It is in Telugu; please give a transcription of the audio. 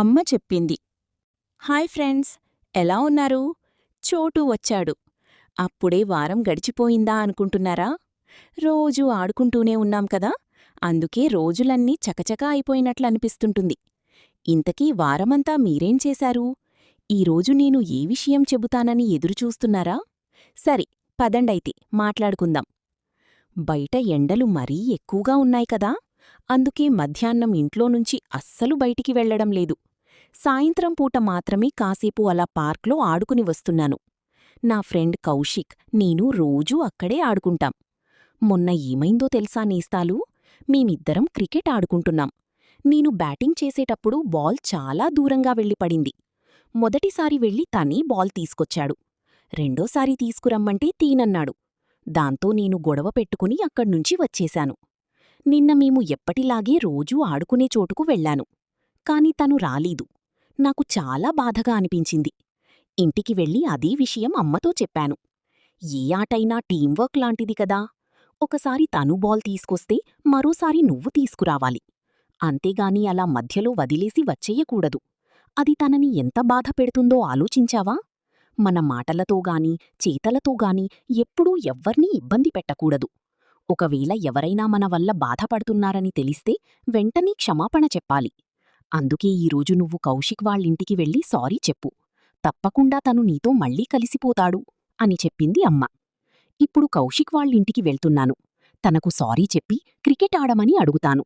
అమ్మ చెప్పింది. హాయ్ ఫ్రెండ్స్, ఎలా ఉన్నారు? చోటు వచ్చాడు. అప్పుడే వారం గడిచిపోయిందా అనుకుంటున్నారా? రోజూ ఆడుకుంటూనే ఉన్నాం కదా, అందుకే రోజులన్నీ చకచకా అయిపోయినట్లనిపిస్తుంటుంది. ఇంతకీ వారమంతా మీరేం చేశారు? ఈరోజు నేను ఏ విషయం చెబుతానని ఎదురుచూస్తున్నారా? సరే, పదండైతే మాట్లాడుకుందాం. బయట ఎండలు మరీ ఎక్కువగా ఉన్నాయి కదా, అందుకే మధ్యాహ్నం ఇంట్లోనుంచి అస్సలు బయటికి వెళ్లడం లేదు. సాయంత్రం పూట మాత్రమే కాసేపు అలా పార్క్లో ఆడుకుని వస్తున్నాను. నా ఫ్రెండ్ కౌశిక్, నేను రోజూ అక్కడే ఆడుకుంటాం. మొన్న ఏమైందో తెలుసా నేస్తాలు? మేమిద్దరం క్రికెట్ ఆడుకుంటున్నాం. నేను బ్యాటింగ్ చేసేటప్పుడు బాల్ చాలా దూరంగా వెళ్ళి పడింది. మొదటిసారి వెళ్ళి తనే బాల్ తీసుకొచ్చాడు. రెండోసారి తీసుకురమ్మంటే తీనన్నాడు. దాంతో నేను గొడవ పెట్టుకుని అక్కడ్నుంచి వచ్చేశాను. నిన్న మేము ఎప్పటిలాగే రోజూ ఆడుకునే చోటుకు వెళ్ళాను. కాని తను రాలేదు. నాకు చాలా బాధగా అనిపించింది. ఇంటికి వెళ్ళి అదే విషయం అమ్మతో చెప్పాను. ఏ ఆటైనా టీంవర్క్ లాంటిది కదా. ఒకసారి తను బాల్ తీసుకొస్తే మరోసారి నువ్వు తీసుకురావాలి. అంతేగాని అలా మధ్యలో వదిలేసి వచ్చేయకూడదు. అది తనని ఎంత బాధ పెడుతుందో ఆలోచించావా? మన మాటలతోగాని చేతలతోగాని ఎప్పుడూ ఎవ్వర్నీ ఇబ్బంది పెట్టకూడదు. ఒకవేళ ఎవరైనా మన వల్ల బాధపడుతున్నారని తెలిస్తే వెంటనే క్షమాపణ చెప్పాలి. అందుకే ఈరోజు నువ్వు కౌశిక్ వాళ్ళింటికి వెళ్ళి సారీ చెప్పు. తప్పకుండా తను నీతో మళ్ళీ కలిసిపోతాడు అని చెప్పింది అమ్మ. ఇప్పుడు కౌశిక్ వాళ్ళింటికి వెళ్తున్నాను. తనకు సారీ చెప్పి క్రికెట్ ఆడమని అడుగుతాను.